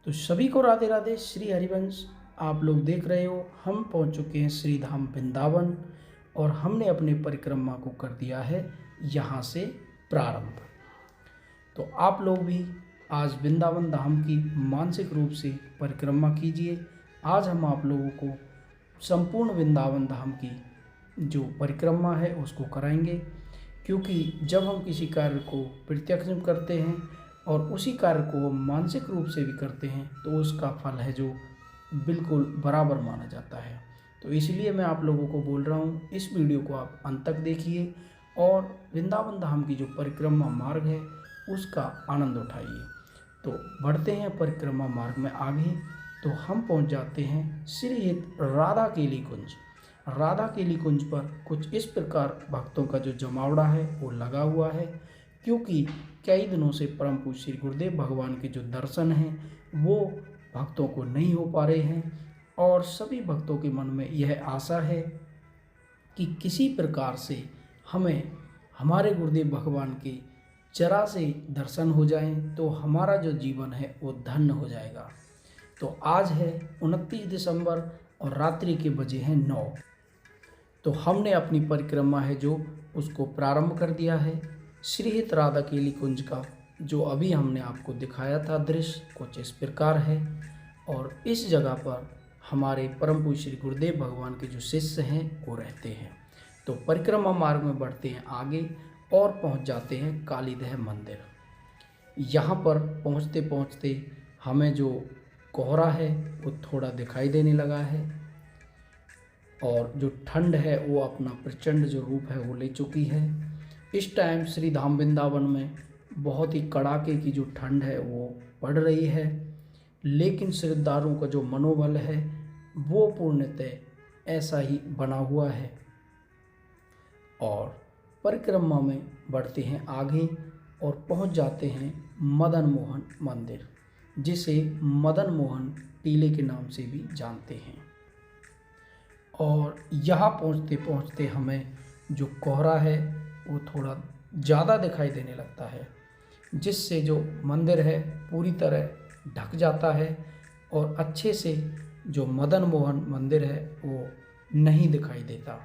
तो सभी को राधे राधे। श्री हरिवंश आप लोग देख रहे हो, हम पहुंच चुके हैं श्री धाम वृंदावन और हमने अपनी परिक्रमा को कर दिया है यहाँ से प्रारंभ। तो आप लोग भी आज वृंदावन धाम की मानसिक रूप से परिक्रमा कीजिए। आज हम आप लोगों को संपूर्ण वृंदावन धाम की जो परिक्रमा है उसको कराएंगे, क्योंकि जब हम किसी कार्य को प्रत्यक्ष करते हैं और उसी कार्य को हम मानसिक रूप से भी करते हैं तो उसका फल है जो बिल्कुल बराबर माना जाता है। तो इसलिए मैं आप लोगों को बोल रहा हूँ, इस वीडियो को आप अंत तक देखिए और वृंदावन धाम की जो परिक्रमा मार्ग है उसका आनंद उठाइए। तो बढ़ते हैं परिक्रमा मार्ग में आगे, तो हम पहुँच जाते हैं श्री राधा केली कुंज। राधा केली कुंज पर कुछ इस प्रकार भक्तों का जो जमावड़ा है वो लगा हुआ है, क्योंकि कई दिनों से परम पूज्य श्री गुरुदेव भगवान के जो दर्शन हैं वो भक्तों को नहीं हो पा रहे हैं और सभी भक्तों के मन में यह आशा है कि किसी प्रकार से हमें हमारे गुरुदेव भगवान के जरा से दर्शन हो जाएं तो हमारा जो जीवन है वो धन्य हो जाएगा। तो आज है 29 दिसंबर और रात्रि के बजे हैं 9। तो हमने अपनी परिक्रमा है जो उसको प्रारंभ कर दिया है। श्रीहित राधा केली कुंज का जो अभी हमने आपको दिखाया था दृश्य कुछ इस प्रकार है और इस जगह पर हमारे परम पूज्य श्री गुरुदेव भगवान के जो शिष्य हैं वो रहते हैं। तो परिक्रमा मार्ग में बढ़ते हैं आगे और पहुंच जाते हैं कालीदह मंदिर। यहाँ पर पहुँचते पहुँचते हमें जो कोहरा है वो थोड़ा दिखाई देने लगा है और जो ठंड है वो अपना प्रचंड जो रूप है वो ले चुकी है। इस टाइम श्री धाम वृंदावन में बहुत ही कड़ाके की जो ठंड है वो पड़ रही है, लेकिन श्रद्धालुओं का जो मनोबल है वो पूर्णतः ऐसा ही बना हुआ है। और परिक्रमा में बढ़ते हैं आगे और पहुंच जाते हैं मदन मोहन मंदिर, जिसे मदन मोहन टीले के नाम से भी जानते हैं। और यहाँ पहुँचते पहुँचते हमें जो कोहरा है वो थोड़ा ज़्यादा दिखाई देने लगता है, जिससे जो मंदिर है पूरी तरह ढक जाता है और अच्छे से जो मदन मोहन मंदिर है वो नहीं दिखाई देता।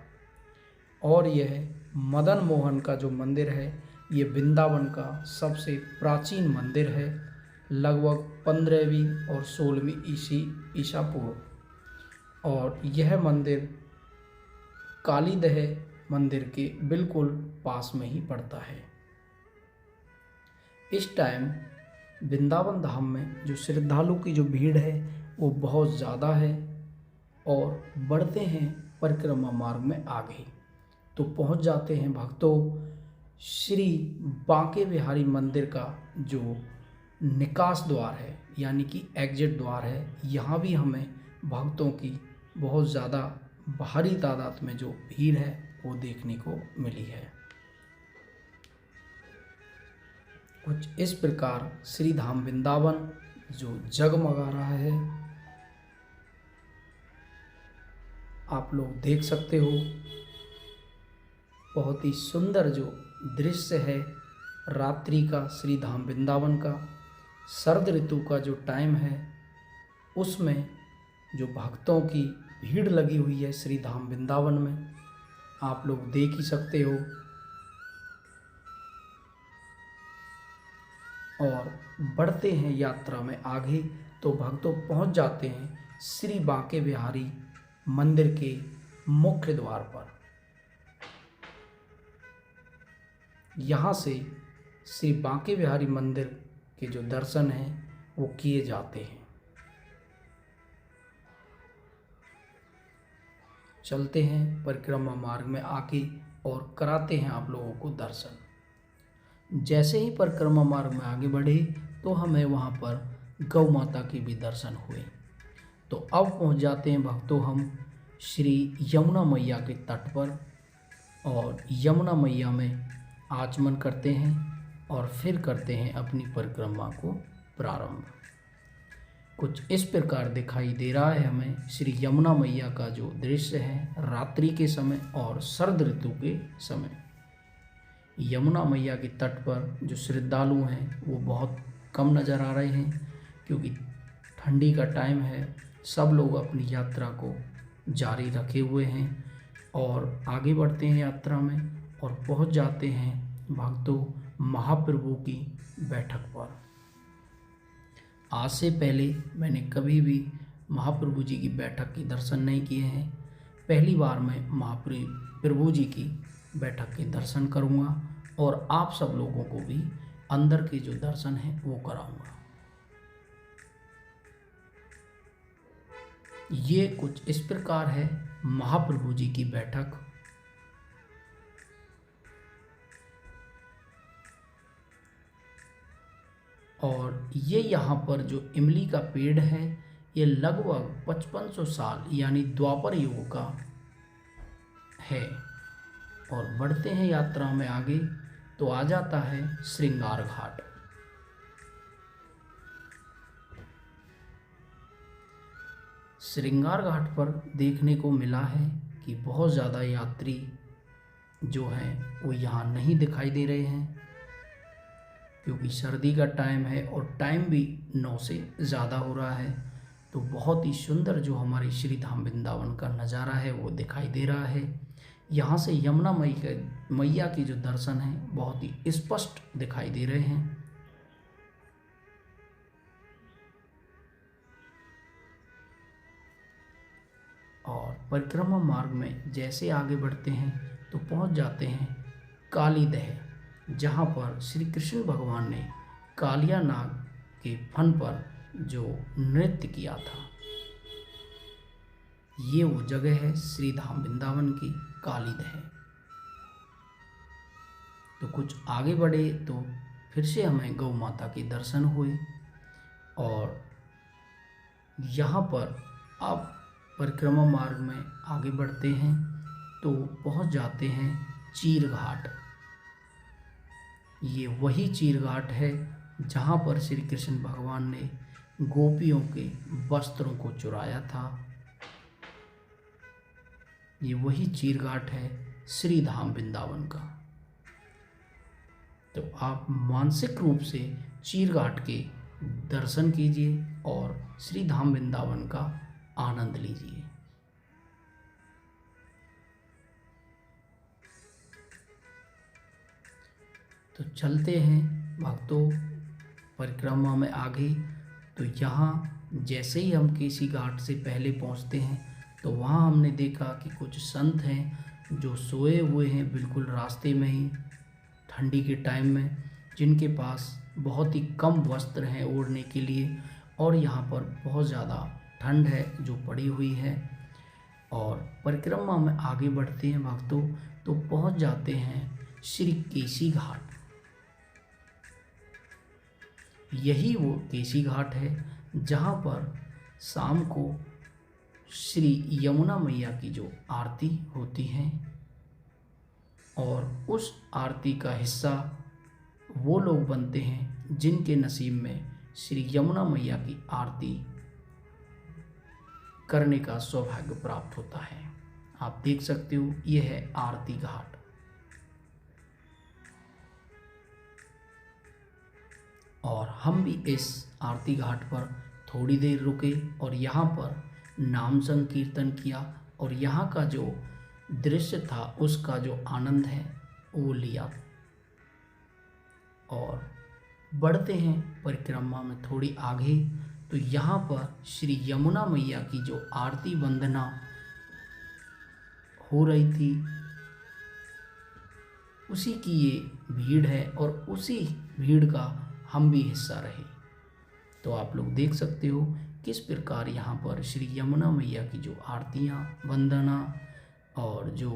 और यह मदन मोहन का जो मंदिर है ये वृंदावन का सबसे प्राचीन मंदिर है, लगभग 15वीं और 16वीं ईसा पूर्व। और यह मंदिर कालीदह मंदिर के बिल्कुल पास में ही पड़ता है। इस टाइम वृंदावन धाम में जो श्रद्धालु की जो भीड़ है वो बहुत ज़्यादा है। और बढ़ते हैं परिक्रमा मार्ग में आगे, तो पहुंच जाते हैं भक्तों श्री बांके बिहारी मंदिर का जो निकास द्वार है, यानी कि एग्जिट द्वार है। यहाँ भी हमें भक्तों की बहुत ज़्यादा भारी तादाद में जो भीड़ है वो देखने को मिली है। कुछ इस प्रकार श्री धाम वृंदावन जो जगमगा रहा है आप लोग देख सकते हो। बहुत ही सुंदर जो दृश्य है रात्रि का श्री धाम वृंदावन का। शरद ऋतु का जो टाइम है उसमें जो भक्तों की भीड़ लगी हुई है श्री धाम वृंदावन में आप लोग देख ही सकते हो। और बढ़ते हैं यात्रा में आगे, तो भक्तों पहुंच जाते हैं श्री बांके बिहारी मंदिर के मुख्य द्वार पर। यहाँ से श्री बांके बिहारी मंदिर के जो दर्शन हैं वो किए जाते हैं। चलते हैं परिक्रमा मार्ग में आके और कराते हैं आप लोगों को दर्शन। जैसे ही परिक्रमा मार्ग में आगे बढ़े तो हमें वहाँ पर गौ माता के भी दर्शन हुए। तो अब पहुँच जाते हैं भक्तों हम श्री यमुना मैया के तट पर और यमुना मैया में आचमन करते हैं और फिर करते हैं अपनी परिक्रमा को प्रारंभ। कुछ इस प्रकार दिखाई दे रहा है हमें श्री यमुना मैया का जो दृश्य है रात्रि के समय और शरद ऋतु के समय। यमुना मैया के तट पर जो श्रद्धालु हैं वो बहुत कम नज़र आ रहे हैं, क्योंकि ठंडी का टाइम है, सब लोग अपनी यात्रा को जारी रखे हुए हैं और आगे बढ़ते हैं यात्रा में और पहुंच जाते हैं भक्तों महाप्रभु की बैठक पर। आज से पहले मैंने कभी भी महाप्रभु जी की बैठक के दर्शन नहीं किए हैं। पहली बार मैं महाप्रभु जी की बैठक के दर्शन करूंगा और आप सब लोगों को भी अंदर के जो दर्शन हैं वो कराऊंगा। ये कुछ इस प्रकार है महाप्रभु जी की बैठक। और ये यहाँ पर जो इमली का पेड़ है ये लगभग 5500 साल यानी द्वापर युग का है। और बढ़ते हैं यात्रा में आगे तो आ जाता है श्रृंगार घाट। श्रृंगार घाट पर देखने को मिला है कि बहुत ज़्यादा यात्री जो हैं वो यहाँ नहीं दिखाई दे रहे हैं, क्योंकि सर्दी का टाइम है और टाइम भी 9 से ज़्यादा हो रहा है। तो बहुत ही सुंदर जो हमारी श्री धाम वृंदावन का नज़ारा है वो दिखाई दे रहा है। यहाँ से यमुना मैया के जो दर्शन हैं बहुत ही स्पष्ट दिखाई दे रहे हैं। और परिक्रमा मार्ग में जैसे आगे बढ़ते हैं तो पहुँच जाते हैं काली दह, जहाँ पर श्री कृष्ण भगवान ने कालिया नाग के फन पर जो नृत्य किया था। ये वो जगह है श्री धाम वृंदावन की काली दह। तो कुछ आगे बढ़े तो फिर से हमें गौ माता के दर्शन हुए और यहाँ पर अब परिक्रमा मार्ग में आगे बढ़ते हैं तो पहुँच जाते हैं चीर घाट। ये वही चीर घाट है जहाँ पर श्री कृष्ण भगवान ने गोपियों के वस्त्रों को चुराया था। ये वही चीर घाट है श्री धाम वृंदावन का। तो आप मानसिक रूप से चीर घाट के दर्शन कीजिए और श्री धाम वृंदावन का आनंद लीजिए। तो चलते हैं भक्तों परिक्रमा में आगे। तो यहाँ जैसे ही हम केसी घाट से पहले पहुँचते हैं तो वहाँ हमने देखा कि कुछ संत हैं जो सोए हुए हैं बिल्कुल रास्ते में ही ठंडी के टाइम में, जिनके पास बहुत ही कम वस्त्र हैं ओढ़ने के लिए और यहाँ पर बहुत ज़्यादा ठंड है जो पड़ी हुई है। और परिक्रमा में आगे बढ़ते हैं भक्तों तो पहुँच जाते हैं श्री केसी घाट। यही वो केसी घाट है जहाँ पर शाम को श्री यमुना मैया की जो आरती होती है और उस आरती का हिस्सा वो लोग बनते हैं जिनके नसीब में श्री यमुना मैया की आरती करने का सौभाग्य प्राप्त होता है। आप देख सकते हो ये है आरती घाट। और हम भी इस आरती घाट पर थोड़ी देर रुके और यहाँ पर नाम संकीर्तन किया और यहाँ का जो दृश्य था उसका जो आनंद है वो लिया। और बढ़ते हैं परिक्रमा में थोड़ी आगे तो यहाँ पर श्री यमुना मैया की जो आरती वंदना हो रही थी उसी की ये भीड़ है और उसी भीड़ का हम भी हिस्सा रहे। तो आप लोग देख सकते हो किस प्रकार यहाँ पर श्री यमुना मैया की जो आरतियाँ वंदना और जो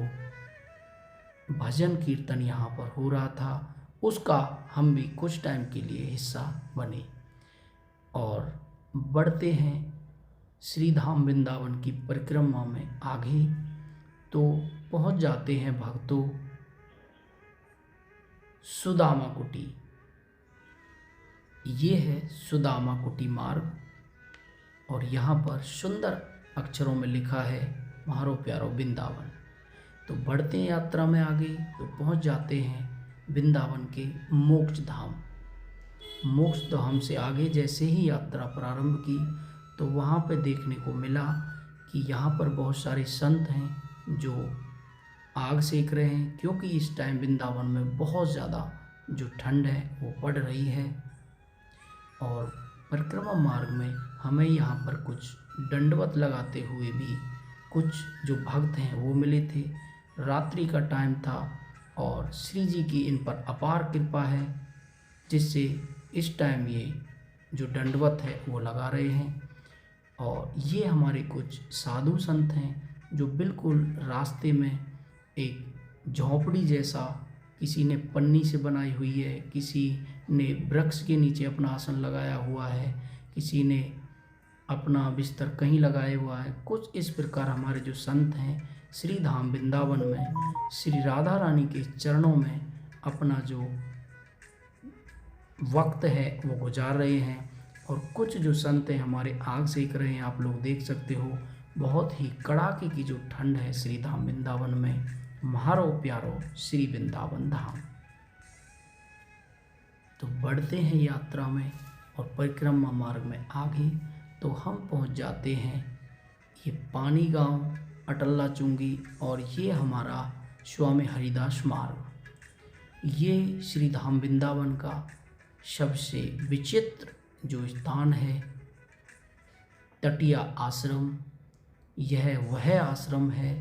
भजन कीर्तन यहाँ पर हो रहा था उसका हम भी कुछ टाइम के लिए हिस्सा बने। और बढ़ते हैं श्री धाम वृंदावन की परिक्रमा में आगे तो पहुँच जाते हैं भक्तों सुदामा कुटी। ये है सुदामा कुटी मार्ग और यहाँ पर सुंदर अक्षरों में लिखा है म्हारो प्यारो वृंदावन। तो बढ़ते हैं यात्रा में आगे तो पहुँच जाते हैं वृंदावन के मोक्ष धाम। मोक्ष धाम से आगे जैसे ही यात्रा प्रारंभ की तो वहाँ पे देखने को मिला कि यहाँ पर बहुत सारे संत हैं जो आग सेक रहे हैं, क्योंकि इस टाइम वृंदावन में बहुत ज़्यादा जो ठंड है वो पड़ रही है। और परिक्रमा मार्ग में हमें यहाँ पर कुछ दंडवत लगाते हुए भी कुछ जो भक्त हैं वो मिले थे। रात्रि का टाइम था और श्री जी की इन पर अपार कृपा है, जिससे इस टाइम ये जो दंडवत है वो लगा रहे हैं। और ये हमारे कुछ साधु संत हैं जो बिल्कुल रास्ते में एक झोंपड़ी जैसा, किसी ने पन्नी से बनाई हुई है, किसी ने वृक्ष के नीचे अपना आसन लगाया हुआ है, किसी ने अपना बिस्तर कहीं लगाया हुआ है। कुछ इस प्रकार हमारे जो संत हैं श्री धाम वृंदावन में श्री राधा रानी के चरणों में अपना जो वक्त है वो गुजार रहे हैं। और कुछ जो संत हैं हमारे आग सेक रहे हैं, आप लोग देख सकते हो। बहुत ही कड़ाके की जो ठंड है श्री धाम वृंदावन में। म्हारो प्यारो श्री वृंदावन धाम। तो बढ़ते हैं यात्रा में और परिक्रमा मार्ग में आगे, तो हम पहुंच जाते हैं ये पानी गांव, अटल्ला चुंगी, और ये हमारा स्वामी हरिदास मार्ग। ये श्री धाम वृंदावन का सबसे विचित्र जो स्थान है, तटीय आश्रम। यह वह आश्रम है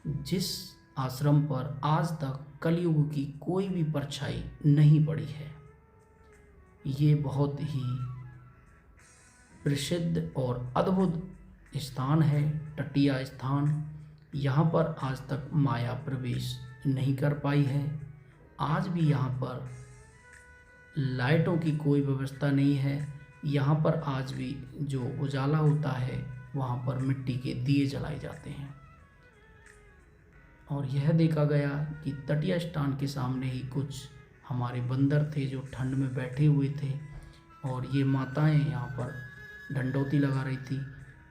जिस आश्रम पर आज तक कलयुग की कोई भी परछाई नहीं पड़ी है। ये बहुत ही प्रसिद्ध और अद्भुत स्थान है, तटीय स्थान। यहाँ पर आज तक माया प्रवेश नहीं कर पाई है। आज भी यहाँ पर लाइटों की कोई व्यवस्था नहीं है। यहाँ पर आज भी जो उजाला होता है वहाँ पर मिट्टी के दिए जलाए जाते हैं। और यह देखा गया कि तटीय स्थान के सामने ही कुछ हमारे बंदर थे जो ठंड में बैठे हुए थे, और ये माताएं यहाँ पर डंडौती लगा रही थी।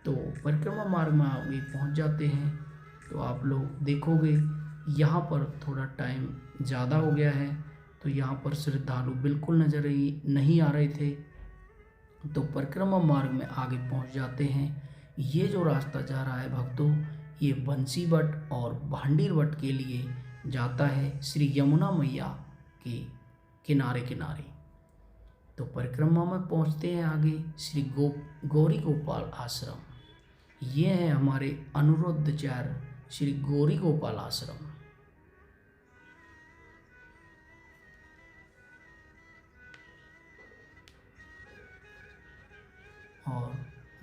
तो परिक्रमा मार्ग में आगे पहुँच जाते हैं तो आप लोग देखोगे यहाँ पर थोड़ा टाइम ज़्यादा हो गया है, तो यहाँ पर श्रद्धालु बिल्कुल नजर नहीं आ रहे थे। तो परिक्रमा मार्ग में आगे पहुँच जाते हैं। ये जो रास्ता जा रहा है भक्तों, ये बंसी वट और भांडीर वट के लिए जाता है, श्री यमुना मैया के किनारे किनारे। तो परिक्रमा में पहुंचते हैं आगे श्री गौरी गोपाल आश्रम। ये है हमारे अनुरुद्धाचार्य श्री गौरी गोपाल आश्रम। और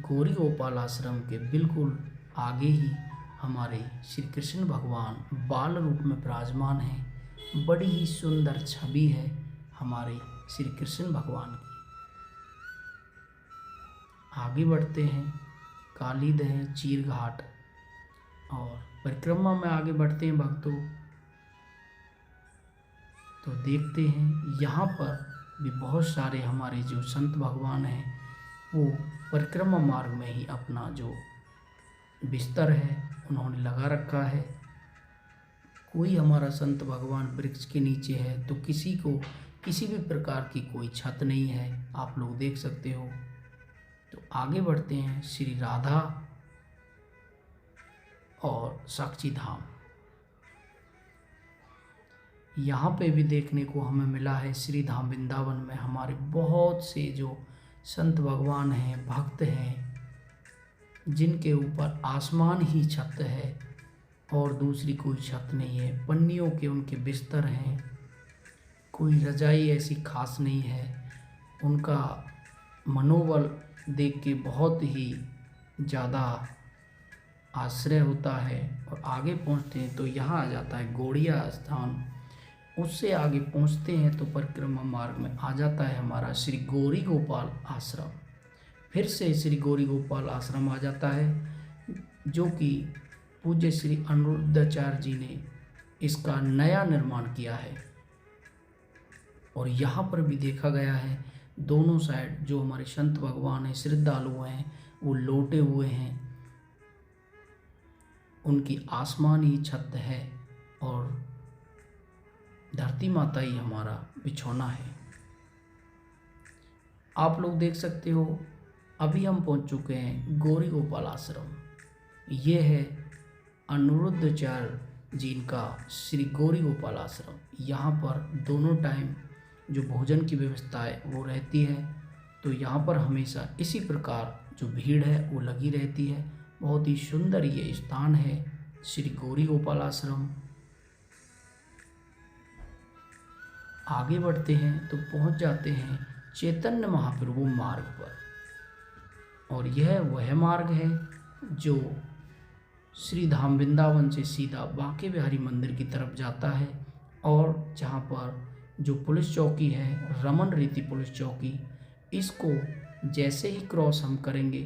गौरी गोपाल आश्रम के बिल्कुल आगे ही हमारे श्री कृष्ण भगवान बाल रूप में विराजमान हैं। बड़ी ही सुंदर छवि है हमारे श्री कृष्ण भगवान की। आगे बढ़ते हैं, कालीदह चीर घाट, और परिक्रमा में आगे बढ़ते हैं भक्तों। तो देखते हैं यहाँ पर भी बहुत सारे हमारे जो संत भगवान हैं वो परिक्रमा मार्ग में ही अपना जो बिस्तर है उन्होंने लगा रखा है। कोई हमारा संत भगवान वृक्ष के नीचे है तो किसी को किसी भी प्रकार की कोई छत नहीं है, आप लोग देख सकते हो। तो आगे बढ़ते हैं श्री राधा और साक्षी धाम। यहाँ पे भी देखने को हमें मिला है श्री धाम वृंदावन में हमारे बहुत से जो संत भगवान हैं, भक्त हैं, जिनके ऊपर आसमान ही छत है और दूसरी कोई छत नहीं है। पन्नियों के उनके बिस्तर हैं, कोई रजाई ऐसी खास नहीं है। उनका मनोबल देख के बहुत ही ज़्यादा आश्चर्य होता है। और आगे पहुँचते हैं तो यहाँ आ जाता है गौड़िया स्थान। उससे आगे पहुँचते हैं तो परिक्रमा मार्ग में आ जाता है हमारा श्री गौरी गोपाल आश्रम। फिर से श्री गौरी गोपाल आश्रम आ जाता है, जो कि पूज्य श्री अनुरुद्धाचार्य जी ने इसका नया निर्माण किया है। और यहाँ पर भी देखा गया है दोनों साइड जो हमारे संत भगवान हैं, श्रद्धालु हैं, वो लौटे हुए हैं। उनकी आसमानी छत है और धरती माता ही हमारा बिछौना है। आप लोग देख सकते हो अभी हम पहुंच चुके हैं गौरी गोपाल आश्रम। ये है अनिरुद्धाचार्य जी का श्री गौरी गोपाल आश्रम। यहाँ पर दोनों टाइम जो भोजन की व्यवस्था है वो रहती है। तो यहाँ पर हमेशा इसी प्रकार जो भीड़ है वो लगी रहती है। बहुत ही सुंदर ये स्थान है श्री गौरी गोपाल आश्रम। आगे बढ़ते हैं तो पहुँच जाते हैं चैतन्य महाप्रभु मार्ग पर। और यह वह मार्ग है जो श्री धाम वृंदावन से सीधा बांके बिहारी मंदिर की तरफ जाता है। और जहाँ पर जो पुलिस चौकी है, रमन रीति पुलिस चौकी, इसको जैसे ही क्रॉस हम करेंगे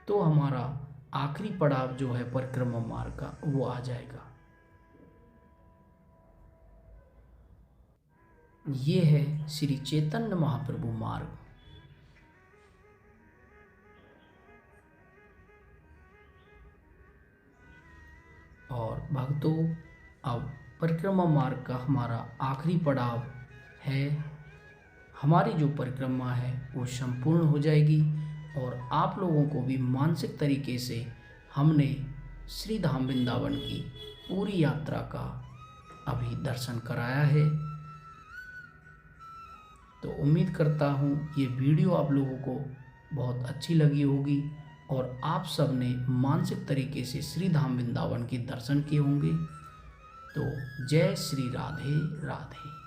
तो हमारा आखिरी पड़ाव जो है परिक्रमा मार्ग का वो आ जाएगा। ये है श्री चैतन्य महाप्रभु मार्ग। और भक्तों, अब परिक्रमा मार्ग का हमारा आखिरी पड़ाव है। हमारी जो परिक्रमा है वो संपूर्ण हो जाएगी और आप लोगों को भी मानसिक तरीके से हमने श्री धाम वृंदावन की पूरी यात्रा का अभी दर्शन कराया है। तो उम्मीद करता हूँ ये वीडियो आप लोगों को बहुत अच्छी लगी होगी और आप सब ने मानसिक तरीके से श्री धाम वृंदावन के दर्शन किए होंगे। तो जय श्री राधे राधे।